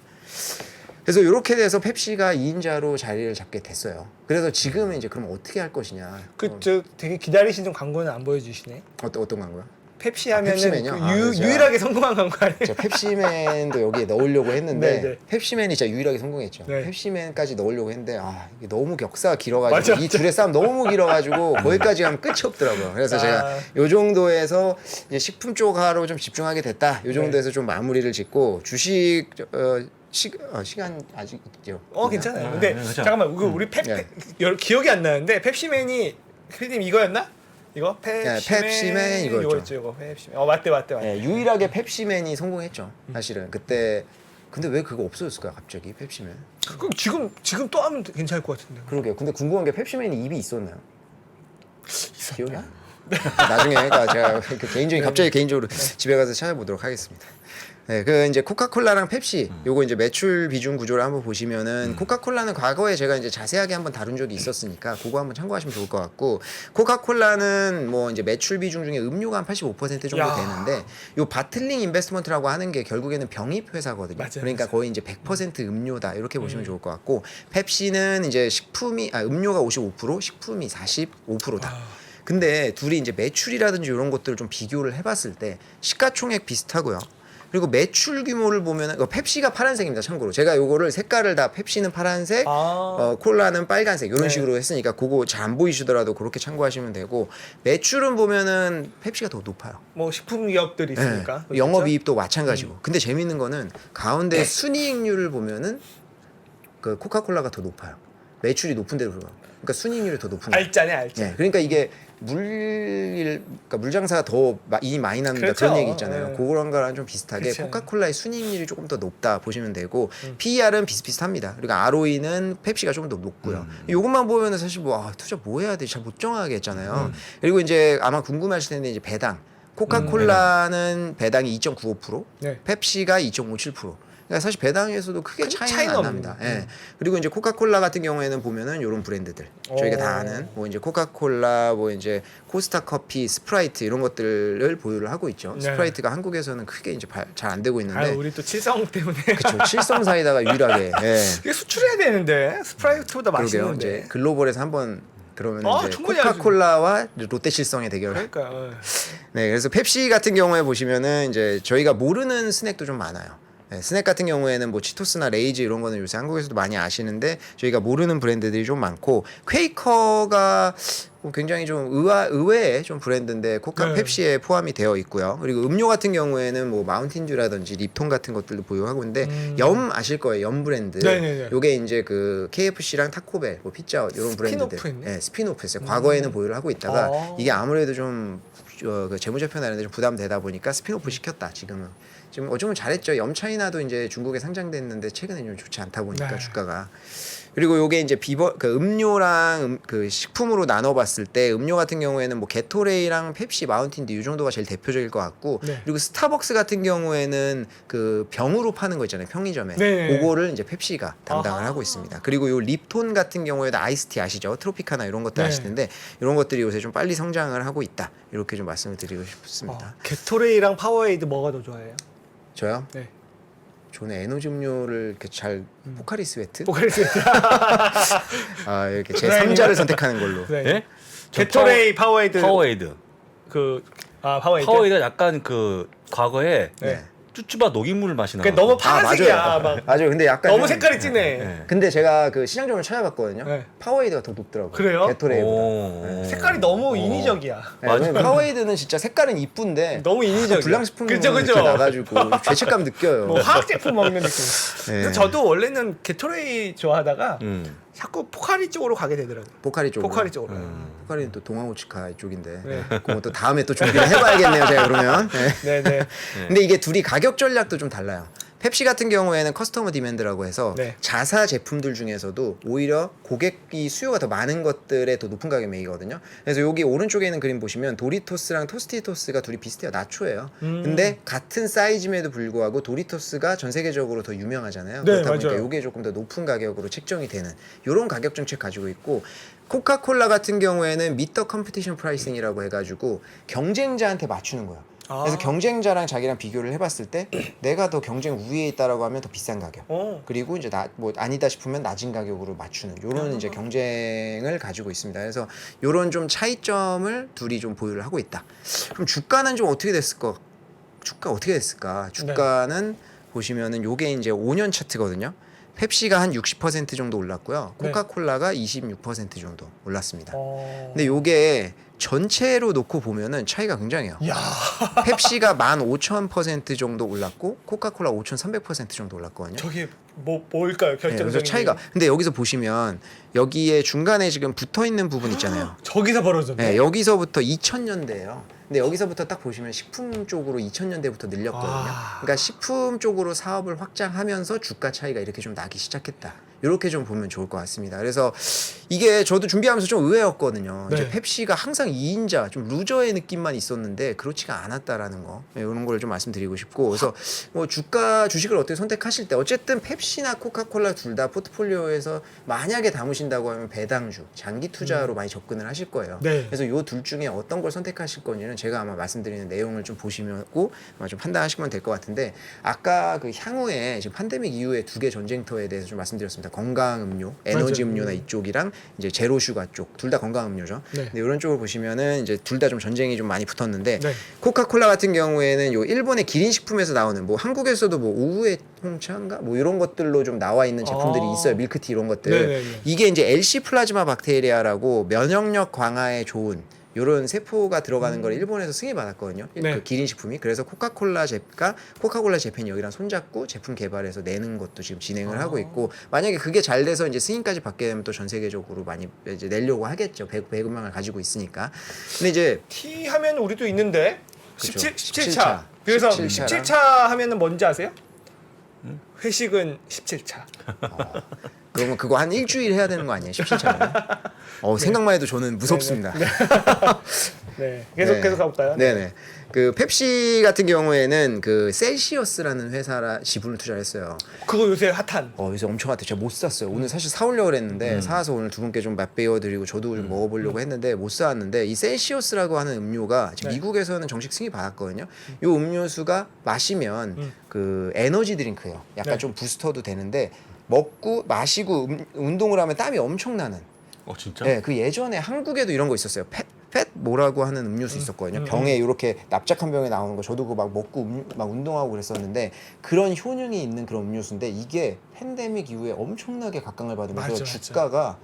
그래서 이렇게 돼서 펩시가 2인자로 자리를 잡게 됐어요. 그래서 지금은 이제 그럼 어떻게 할 것이냐.
저 되게 기다리시는 광고는 안 보여주시네.
어떤 광고요?
펩시 하면은
펩시맨이요?
그
제가-
유일하게 성공한 광고 아니에요?
제가 펩시맨도 여기에 넣으려고 했는데
네, 네.
펩시맨이 진짜 유일하게 성공했죠.
네.
펩시맨까지 넣으려고 했는데 이게 너무 격사가 길어가지고
맞아,
이 둘의 싸움 너무 길어가지고 거기까지 가면 끝이 없더라고요. 그래서 제가 요 정도에서 이제 식품 쪽 하러 좀 집중하게 됐다. 요 정도에서 좀 마무리를 짓고 주식 시간 아직 있죠.
괜찮아요. 근데
그렇죠.
잠깐만 우리
네.
기억이 안 나는데 펩시맨이 크리님 이거였나? 이거
펩시맨 이거였죠.
이거였죠. 이거 펩시맨. 맞대.
네, 유일하게 펩시맨이 성공했죠. 사실은 그때 근데 왜 그거 없어졌을까요? 갑자기 펩시맨.
그럼 지금 또 하면 괜찮을 것 같은데.
그러게요. 근데 궁금한 게 펩시맨이 입이 있었나요? 기억이 안 나. 나중에 그러니까 제가 갑자기 개인적으로 집에 가서 찾아보도록 하겠습니다. 네, 그 이제 코카콜라랑 펩시 요거 이제 매출 비중 구조를 한번 보시면은 코카콜라는 과거에 제가 이제 자세하게 한번 다룬 적이 있었으니까 그거 한번 참고하시면 좋을 것 같고 코카콜라는 뭐 이제 매출 비중 중에 음료가 한 85% 정도
야.
되는데 요 바틀링 인베스트먼트라고 하는 게 결국에는 병입 회사거든요.
맞아요,
그러니까
맞아요.
거의 이제 100% 음료다 이렇게 보시면 좋을 것 같고 펩시는 이제 음료가 55% 식품이 45%다. 근데 둘이 이제 매출이라든지 이런 것들을 좀 비교를 해봤을 때 시가총액 비슷하고요. 그리고 매출 규모를 보면은 펩시가 파란색입니다. 참고로 제가 요거를 색깔을 다 펩시는 파란색, 콜라는 빨간색 이런
네.
식으로 했으니까 그거 잘 안 보이시더라도 그렇게 참고하시면 되고 매출은 보면은 펩시가 더 높아요.
뭐 식품 기업들이 있으니까.
네.
그렇죠?
영업이익도 마찬가지고. 근데 재밌는 거는 가운데 순이익률을 보면은 그 코카콜라가 더 높아요. 매출이 높은 데로 들어가. 그러니까 순이익률이 더 높은 거예요.
알짜네 알짜.
네, 그러니까 이게 그러니까 물장사가 더 이익 많이 납니다.
그렇죠.
그런 얘기 있잖아요.
네.
그런 거랑 좀 비슷하게
그렇죠.
코카콜라의 순이익률이 조금 더 높다 보시면 되고 PER은 비슷비슷합니다. 그리고 ROE는 펩시가 조금 더 높고요. 이것만 보면은 사실 투자 뭐 해야 돼? 잘 못 정하겠잖아요. 그리고 이제 아마 궁금하실 텐데 이제 배당. 코카콜라는 배당이 2.95%,
네.
펩시가 2.57%. 그러니까 사실 배당에서도 크게
큰
차이는
차이는
안
없는.
납니다. 예. 그리고 이제 코카콜라 같은 경우에는 보면은 이런 브랜드들 저희가 다 아는 뭐 이제 코카콜라, 뭐 이제 코스타 커피, 스프라이트 이런 것들을 보유를 하고 있죠.
네.
스프라이트가 한국에서는 크게 이제 잘 안 되고 있는데,
우리 또 칠성 때문에.
그렇죠. 칠성사이다가 유일하게. 예.
이게 수출해야 되는데 스프라이트보다
그러게요.
맛있는데.
이제 글로벌에서 한번 그러면 이제
충분히
코카콜라와 롯데실성의 대결.
그러니까.
네, 그래서 펩시 같은 경우에 보시면은 이제 저희가 모르는 스낵도 좀 많아요. 네, 스낵 같은 경우에는 뭐 치토스나 레이즈 이런 거는 요새 한국에서도 많이 아시는데 저희가 모르는 브랜드들이 좀 많고 퀘이커가 굉장히 좀 의외의 좀 브랜드인데
네.
펩시에 포함이 되어 있고요. 그리고 음료 같은 경우에는 뭐 마운틴듀라든지 립톤 같은 것들도 보유하고 있는데 염 아실 거예요. 염 브랜드.
네네네.
요게 이제 그 KFC랑 타코벨, 뭐 피자 이런 브랜드들.
스피노프했네.
네, 스피노프했어요. 과거에는 보유를 하고 있다가 이게 아무래도 좀 그 재무제표나는데 좀 부담되다 보니까 스피노프 시켰다. 지금 어쩌면 잘했죠. 염차이나도 이제 중국에 상장됐는데 최근에 좀 좋지 않다 보니까
네.
주가가. 그리고 요게 이제 그 음료랑 그 식품으로 나눠봤을 때 음료 같은 경우에는 뭐 게토레이랑 펩시, 마운틴듀 이 정도가 제일 대표적일 것 같고
네.
그리고 스타벅스 같은 경우에는 그 병으로 파는 거 있잖아요 편의점에
네.
그거를 이제 펩시가 담당을
아하.
하고 있습니다. 그리고 요 립톤 같은 경우에도 아이스티 아시죠? 트로피카나 이런 것들
네.
아시는데 이런 것들이 요새 좀 빨리 성장을 하고 있다 이렇게 좀 말씀을 드리고 싶습니다.
게토레이랑 파워에이드 뭐가 더 좋아해요?
저요?
네.
저는 에너지 음료를 이렇게 잘 포카리 스웨트
포카리스.
아 이렇게 제 3자를 선택하는 걸로.
네.
예?
게토레이, 파워에이드.
파워에이드.
파워에이드.
파워에이드 약간 그 과거에
네.
쭈쭈바 녹이물을 마시나.
그러니까 너무 파란색이야.
맞아요.
막
맞아요. 근데 약간
너무
좀-
색깔이 진해.
네.
근데 제가 그 시장점을 찾아봤거든요.
네.
파워에이드가 더 높더라고요.
그래요?
게토레이보다.
색깔이 너무 인위적이야.
네, 왜냐면 파워에이드는 진짜 색깔은 이쁜데
너무 인위적이야.
불량식품
그죠,
이렇게
그죠.
나가지고 죄책감 느껴요.
뭐 화학 제품 먹는 느낌.
네.
그래서 저도 원래는 게토레이 좋아하다가
음.
자꾸 포카리 쪽으로 가게 되더라고요.
포카리 쪽으로.
포카리 쪽으로.
포카리는 또 동아오츠카 이쪽인데.
네.
그거 또 다음에 또 준비를 해봐야겠네요. 제가 그러면. 네.
네네.
근데 이게 둘이 가격 전략도 좀 달라요. 펩시 같은 경우에는 커스터머 디맨드라고 해서
네.
자사 제품들 중에서도 오히려 고객이 수요가 더 많은 것들에 더 높은 가격에 매기거든요. 그래서 여기 오른쪽에 있는 그림 보시면 도리토스랑 토스티토스가 둘이 비슷해요. 나초예요. 근데 같은 사이즈임에도 불구하고 도리토스가 전 세계적으로 더 유명하잖아요.
네,
그렇다 보니까
맞아요.
이게 조금 더 높은 가격으로 책정이 되는 이런 가격 정책 가지고 있고 코카콜라 같은 경우에는 미터 컴피티션 프라이싱이라고 해가지고 경쟁자한테 맞추는 거예요. 그래서 경쟁자랑 자기랑 비교를 해봤을 때 내가 더 경쟁 우위에 있다라고 하면 더 비싼 가격. 그리고 이제 뭐 아니다 싶으면 낮은 가격으로 맞추는 이런 이제 경쟁을 가지고 있습니다. 그래서 이런 좀 차이점을 둘이 좀 보유를 하고 있다. 그럼 주가는 좀 어떻게 됐을까? 주가는 보시면은 요게 이제 5년 차트거든요. 펩시가 한 60% 정도 올랐고요.
네.
코카콜라가 26% 정도 올랐습니다.
어...
근데 요게 전체로 놓고 보면은 차이가 굉장해요.
야.
펩시가 15,000% 정도 올랐고 코카콜라 5,300% 정도 올랐거든요.
저게 뭘까요?
네,
결정적인.
그래서 차이가 근데 여기서 보시면 여기에 중간에 지금 붙어 있는 부분 있잖아요.
저기서 벌어졌네.
네, 여기서부터 2000년대예요. 근데 여기서부터 딱 보시면 식품 쪽으로 2000년대부터 늘렸거든요.
아.
그러니까 식품 쪽으로 사업을 확장하면서 주가 차이가 이렇게 좀 나기 시작했다. 이렇게 좀 보면 좋을 것 같습니다. 그래서 이게 저도 준비하면서 좀 의외였거든요.
네.
이제 펩시가 항상 2인자, 좀 루저의 느낌만 있었는데 그렇지가 않았다라는 거 이런 걸 좀 말씀드리고 싶고 그래서 뭐 주식을 어떻게 선택하실 때 어쨌든 펩시나 코카콜라 둘 다 포트폴리오에서 만약에 담으신다고 하면 배당주, 장기 투자로 많이 접근을 하실 거예요.
네.
그래서 이 둘 중에 어떤 걸 선택하실 건지는 제가 아마 말씀드리는 내용을 좀 보시고 아마 좀 판단하시면 될 것 같은데 아까 그 향후에 지금 팬데믹 이후에 두 개 전쟁터에 대해서 좀 말씀드렸습니다. 건강 음료, 에너지
맞아요.
음료나 이쪽이랑 이제 제로 슈가 쪽 둘 다 건강 음료죠.
네.
근데 이런 쪽을 보시면은 이제 둘 다 좀 전쟁이 좀 많이 붙었는데
네.
코카콜라 같은 경우에는 요 일본의 기린 식품에서 나오는 뭐 한국에서도 뭐 우에 홍차인가 뭐 이런 것들로 좀 나와 있는 제품들이
아.
있어요. 밀크티 이런 것들.
네네네.
이게 이제 LC 플라즈마 박테리아라고 면역력 강화에 좋은 요런 세포가 들어가는 걸 일본에서 승인받았거든요.
네.
그 기린 식품이. 그래서 코카콜라 재팬이 여기랑 손잡고 제품 개발해서 내는 것도 지금 진행을 하고 있고 만약에 그게 잘 돼서 이제 승인까지 받게 되면 또 전 세계적으로 많이 이제 내려고 하겠죠. 배급망을 가지고 있으니까. 근데 이제
T 하면 우리도 있는데
그쵸.
17차. 그래서
17차.
17차 하면은 뭔지 아세요? 회식은 17차.
그러면 그거 한 일주일 해야 되는 거 아니에요? 17차면. 생각만 해도 저는 무섭습니다.
네. 계속 가볼까요?
네네. 그 펩시 같은 경우에는 그 셀시어스라는 회사라 지분을 투자를 했어요.
그거 요새 핫한.
요새 엄청 핫해. 제가 못 샀어요. 오늘 사실 사오려고 그랬는데 사와서 오늘 두 분께 좀 맛배워드리고 저도 좀 먹어보려고 했는데 못 사왔는데 이 셀시어스라고 하는 음료가 지금
네.
미국에서는 정식 승인 받았거든요. 이 음료수가 마시면 그 에너지 드링크예요. 약간
네.
좀 부스터도 되는데 마시고 운동을 하면 땀이 엄청 나는
진짜?
네, 그 예전에 한국에도 이런 거 있었어요. 펫 뭐라고 하는 음료수 있었거든요. 병에 이렇게 납작한 병에 나오는 거 저도 그거 막 먹고 막 운동하고 그랬었는데 그런 효능이 있는 그런 음료수인데 이게 팬데믹 이후에 엄청나게 각광을 받으면서
맞아.
주가가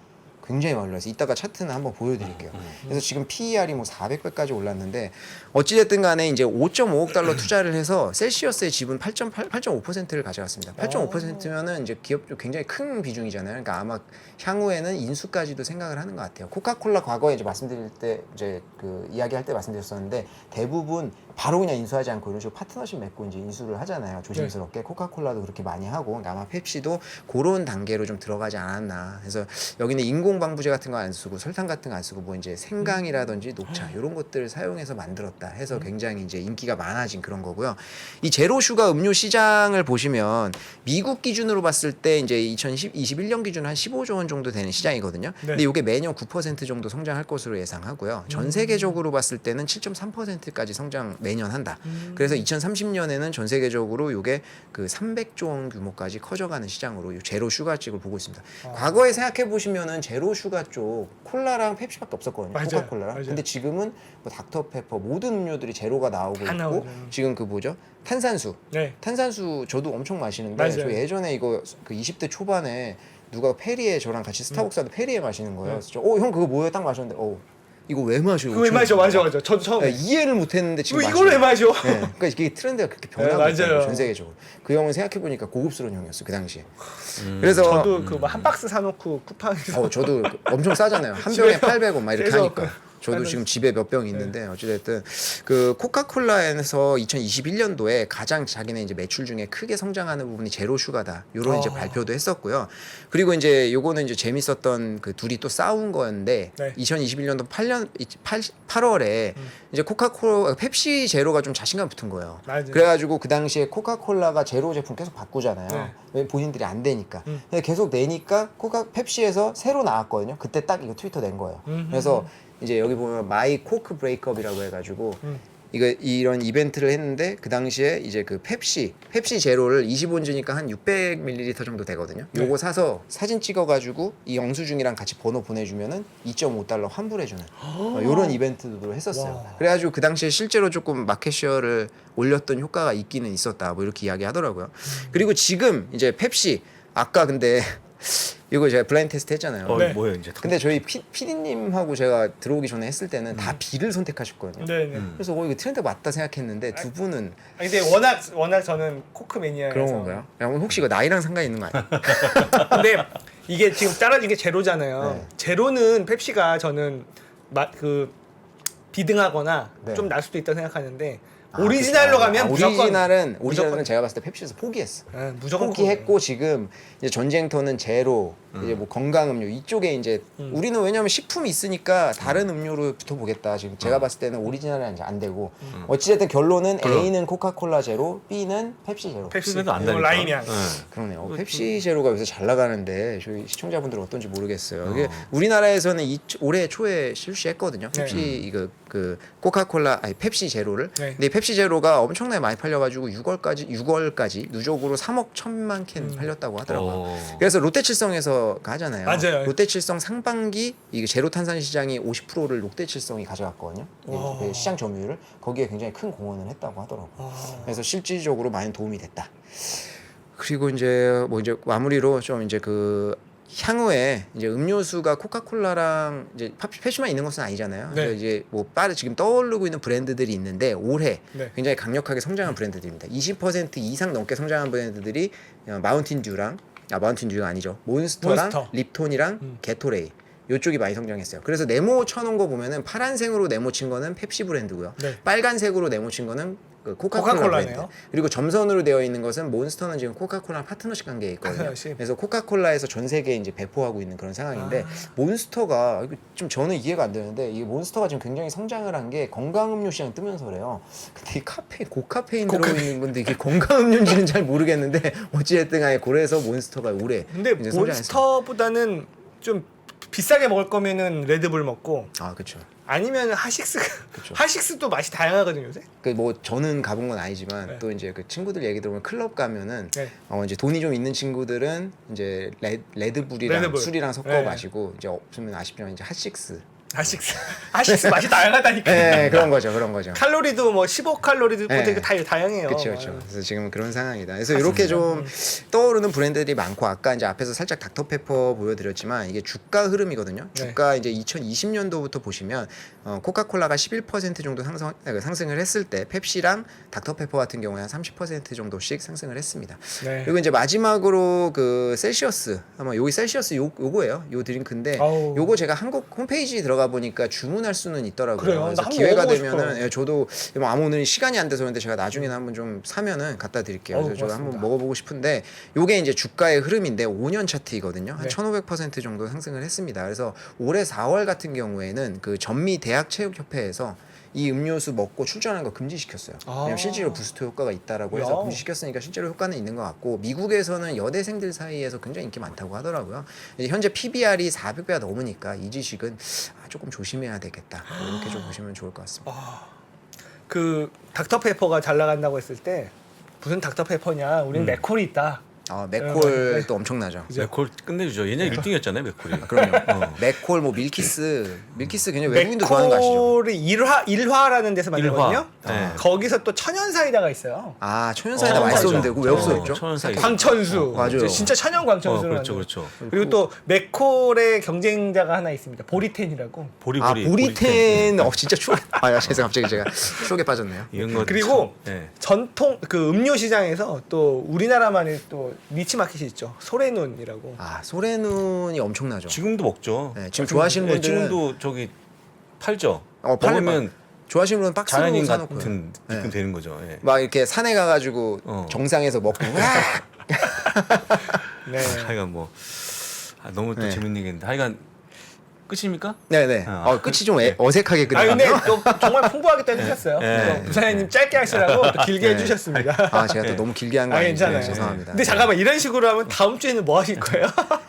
굉장히 많이 올랐어요. 이따가 차트는 한번 보여드릴게요. 그래서 지금 PER이 뭐 400배까지 올랐는데 어찌됐든 간에 이제 5.5억 달러 투자를 해서 셀시어스의 지분 8.5%를 가져갔습니다. 8.5%면은 이제 기업 중 굉장히 큰 비중이잖아요. 그러니까 아마 향후에는 인수까지도 생각을 하는 것 같아요. 코카콜라 과거에 이제 말씀드릴 때 이제 그 이야기할 때 말씀드렸었는데 대부분 바로 그냥 인수하지 않고 이런 식으로 파트너십 맺고 이제 인수를 하잖아요. 조심스럽게. 코카콜라도 그렇게 많이 하고 그러니까 아마 펩시도 그런 단계로 좀 들어가지 않았나. 그래서 여기는 인공방부제 같은 거 안 쓰고 설탕 같은 거 안 쓰고 뭐 이제 생강이라든지 녹차 이런 것들을 사용해서 만들었다 해서 굉장히 이제 인기가 많아진 그런 거고요. 이 제로슈가 음료 시장을 보시면 미국 기준으로 봤을 때 이제 2021년 기준 한 15조 원 정도 되는 시장이거든요. 근데 이게 매년 9% 정도 성장할 것으로 예상하고요. 전 세계적으로 봤을 때는 7.3%까지 성장 매년 한다. 그래서 2030년에는 전 세계적으로 이게 그 300조 원 규모까지 커져가는 시장으로 제로 슈가 쪽을 보고 있습니다. 과거에 생각해 보시면은 제로 슈가 쪽 콜라랑 펩시밖에 없었거든요.
맞아요.
코카콜라랑.
맞아요.
근데 지금은 뭐 닥터페퍼 모든 음료들이 제로가 나오고
다
있고
나오죠.
지금 그 뭐죠? 탄산수.
네.
탄산수 저도 엄청 마시는데
맞아요.
저 예전에 이거 그 20대 초반에 누가 페리에 저랑 같이 스타벅스 하는데 페리에 마시는 거예요. 그래서 형 그거 뭐예요? 딱 마셨는데 이거 왜 마셔?
그거 왜 마셔? 맞아. 저도 처음에
이해를 못했는데 지금
이걸 왜 마셔?
네, 그러니까 이게 트렌드가 그렇게 변하고
네,
있어요.
맞아요.
전 세계적으로. 그 형은 생각해 보니까 고급스러운 형이었어 그 당시에. 그래서
저도 그 한 박스 사놓고 쿠팡에서
저도 엄청 싸잖아요. 한 병에 800원 막 이렇게
그래서
하니까. 저도
하면서.
지금 집에 몇 병 있는데 어찌됐든 그 코카콜라에서 2021년도에 가장 자기네 이제 매출 중에 크게 성장하는 부분이 제로 슈가다. 요런 이제 발표도 했었고요. 그리고 이제 요거는 이제 재밌었던 그 둘이 또 싸운 거였는데
네.
2021년도 8월에 이제 펩시 제로가 좀 자신감 붙은 거예요.
맞아요.
그래가지고 그 당시에 코카콜라가 제로 제품 계속 바꾸잖아요.
네.
왜 본인들이 안 되니까. 근데 계속 내니까 펩시에서 새로 나왔거든요. 그때 딱 이거 트위터 낸 거예요. 그래서 이제 여기 보면 마이 코크 브레이크업이라고 해가지고 이런 이벤트를 했는데 그 당시에 이제 그 펩시 제로를 20온즈니까 한 600ml 정도 되거든요.
네.
요거 사서 사진 찍어가지고 이 영수증이랑 같이 번호 보내주면은 2.5달러 환불해주는 요런 이벤트도 했었어요.
와.
그래가지고 그 당시에 실제로 조금 마켓쉐어를 올렸던 효과가 있기는 있었다. 뭐 이렇게 이야기하더라고요. 그리고 지금 이제 펩시 아까 근데 이거 제가 블라인드 테스트 했잖아요.
네.
뭐예요 이제?
근데 저희 PD님하고 제가 들어오기 전에 했을 때는 다 B를 선택하셨거든요.
네네.
그래서 이거 트렌드 맞다 생각했는데 두 분은
아니, 근데 워낙 저는 코크 매니아라서
그런 건가요? 야, 혹시 이거 나이랑 상관이 있는 거 아니에요?
근데 이게 지금 따라진 게 제로잖아요.
네.
제로는 펩시가 저는 비등하거나
네.
좀 날 수도 있다 생각하는데
아,
오리지널로 가면 무조건
오리지널은
무조건.
제가 봤을 때 펩시에서 포기했어.
네, 무조건
포기했고 지금 이제 전쟁터는 제로, 이제 뭐 건강음료 이쪽에 이제 우리는 왜냐하면 식품이 있으니까 다른 음료로 붙어보겠다. 지금 제가 봤을 때는 오리지널은 이제 안 되고 어찌됐든 결론은 A는 코카콜라 제로, B는 펩시 제로.
펩시도 안
이거
되니까.
라인이야.
그러네요. 펩시 제로가 요새 잘 나가는데 저희 시청자분들은 어떤지 모르겠어요. 이게 우리나라에서는 올해 초에 실시했거든요.
네.
펩시 그 펩시 제로를.
네.
근데 펩시 제로가 엄청나게 많이 팔려가지고 6월까지 누적으로 3억 1천만 캔 팔렸다고 하더라고요. 그래서 롯데칠성에서 하잖아요.
맞아요.
롯데칠성 상반기 이게 제로 탄산 시장이 50%를 롯데칠성이 가져갔거든요.
와.
그 시장 점유율을 거기에 굉장히 큰 공헌을 했다고 하더라고요. 그래서 실질적으로 많이 도움이 됐다. 그리고 이제 마무리로 좀 이제 그 향후에 이제 음료수가 코카콜라랑 이제 펩시만 있는 것은 아니잖아요.
네.
그래서 이제 뭐 지금 떠오르고 있는 브랜드들이 있는데 올해
네.
굉장히 강력하게 성장한 브랜드들입니다. 20% 이상 넘게 성장한 브랜드들이 마운틴 듀가 아니죠. 몬스터랑
몬스터.
립톤이랑 게토레이. 요쪽이 많이 성장했어요. 그래서 네모 쳐놓은 거 보면은 파란색으로 네모 친 거는 펩시 브랜드고요.
네.
빨간색으로 네모 친 거는 그 코카콜라
코카콜라네요.
브랜드. 그리고 점선으로 되어 있는 것은 몬스터는 지금 코카콜라 파트너십 관계에 있거든요.
파트너십.
그래서 코카콜라에서 전 세계에 이제 배포하고 있는 그런 상황인데 몬스터가 좀 저는 이해가 안 되는데 이 몬스터가 지금 굉장히 성장을 한 게 건강음료 시장 뜨면서래요. 근데 이 고카페인 들어있는 건데 이게 건강음료인지는 잘 모르겠는데 어찌됐든 간에 그래서 몬스터가 올해
근데
이제 성장했어요.
몬스터보다는 좀 비싸게 먹을 거면은 레드불 먹고
아 그렇죠.
아니면 하식스
그쵸.
하식스도 맛이 다양하거든요 요새.
그 뭐 저는 가본 건 아니지만
네.
또 이제 그 친구들 얘기 들으면 클럽 가면은
네.
이제 돈이 좀 있는 친구들은 이제 레드불이랑
레드불.
술이랑 섞어
네.
마시고 이제 없으면 아쉽지만 이제 핫식스.
하식스 맛이 다양하다니까.
네, 그런 거죠. 그런 거죠.
칼로리도 뭐 15칼로리도
네.
되게 다양해요.
그렇죠, 그렇죠. 그래서 지금 그런 상황이다. 그래서 이렇게 좀 떠오르는 브랜드들이 많고 아까 이제 앞에서 살짝 닥터페퍼 보여드렸지만 이게 주가 흐름이거든요.
네.
주가 이제 2020년도부터 보시면 코카콜라가 11% 정도 상승을 했을 때 펩시랑 닥터페퍼 같은 경우에 한 30% 정도씩 상승을 했습니다.
네.
그리고 이제 마지막으로 그 셀시어스 아마 여기 셀시어스 요거예요. 요 드링크인데
아우.
요거 제가 한국 홈페이지 들어가 보니까 주문할 수는 있더라고요.
그래요?
그래서
나 한번
기회가
먹어보고
되면은
싶어요.
예, 저도 뭐 아무 오늘 시간이 안 돼서 그런데 제가 나중에는 한번 좀 사면은 갖다 드릴게요.
어우,
그래서 저도
고맙습니다.
한번 먹어보고 싶은데 요게 이제 주가의 흐름인데 5년 차트이거든요. 한
네.
1,500% 정도 상승을 했습니다. 그래서 올해 4월 같은 경우에는 그 전미 대학체육협회에서 이 음료수 먹고 출전하는 거 금지시켰어요. 왜냐면 실제로 부스터 효과가 있다라고 해서
야.
금지시켰으니까 실제로 효과는 있는 것 같고 미국에서는 여대생들 사이에서 굉장히 인기 많다고 하더라고요. 이제 현재 PBR이 400배가 넘으니까 이 지식은 조금 조심해야 되겠다. 이렇게 좀 보시면 좋을 것 같습니다.
그 닥터페퍼가 잘 나간다고 했을 때 무슨 닥터페퍼냐? 우리는 맥콜이 있다.
맥콜 또 엄청나죠.
맥콜 끝내주죠. 얘네 1등이었잖아요, 맥콜이.
그럼요. 맥콜 뭐 밀키스 굉장히 외국인도 좋아하는 거 아시죠?
맥콜이 일화라는 데서 만들거든요.
네.
거기서 또 천연 사이다가 있어요.
아 천연사이다
어,
맛있었는데
맞아.
그거 왜 없어졌죠?
천연사이다.
광천수.
맞아요.
진짜 천연 광천수를
그렇죠,
만들어요.
그렇죠.
그리고 또 맥콜의 경쟁자가 하나 있습니다. 보리텐이라고.
보리보리.
보리텐 진짜 추억. 죄송 갑자기 제가 추억에 빠졌네요.
이런 거
그리고
참, 네.
전통 그 음료 시장에서 또 우리나라만의 또 니치 마켓이 있죠. 소래눈이라고.
소래눈이 엄청나죠.
지금도 먹죠.
네, 지금 좋아하시는
네,
분들은
지금도 저기 팔죠.
팔면
먹으면
좋아하시는 분은 박스로
자연인
사놓고요.
같은 느낌
네.
되는 거죠. 예.
막 이렇게 산에 가가지고 정상에서 먹고
네.
하여간 뭐 너무 또
네.
재밌는 얘기인데 하여간 끝입니까?
네네. 끝이 좀 어색하게
아 근데
끝나네요.
또 정말 풍부하게 또 해주셨어요.
네.
또 부사장님 짧게 하시라고 또 길게
네.
해주셨습니다.
제가 또 너무 길게 한 거
아
아닌지
괜찮아요.
죄송합니다.
근데 잠깐만 이런 식으로 하면 다음 주에는 뭐 하실 거예요?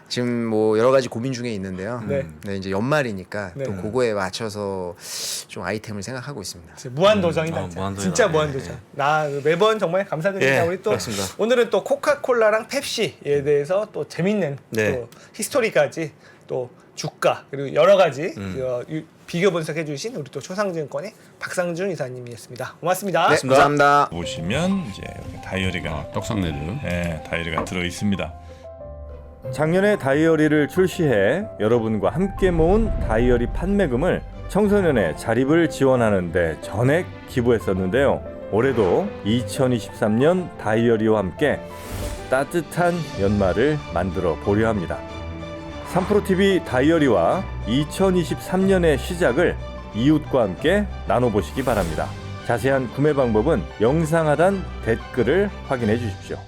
지금 뭐 여러 가지 고민 중에 있는데요.
네.
이제 연말이니까
네.
또 그거에 맞춰서 좀 아이템을 생각하고 있습니다.
무한도전이다.
무한도전.
진짜
네,
무한도전. 나 매번 정말 감사드립니다.
예,
우리 또
그렇습니다.
오늘은 또 코카콜라랑 펩시에 대해서 또 재밌는
네.
또 히스토리까지 또 주가 그리고 여러 가지 비교 분석해 주신 우리 또 초상증권의 박상준 이사님이었습니다. 고맙습니다.
네, 감사합니다.
보시면 이제 여기 다이어리가
떡상내드.
네, 다이어리가 들어 있습니다.
작년에 다이어리를 출시해 여러분과 함께 모은 다이어리 판매금을 청소년의 자립을 지원하는 데 전액 기부했었는데요. 올해도 2023년 다이어리와 함께 따뜻한 연말을 만들어 보려 합니다. 3프로TV 다이어리와 2023년의 시작을 이웃과 함께 나눠보시기 바랍니다. 자세한 구매 방법은 영상 하단 댓글을 확인해 주십시오.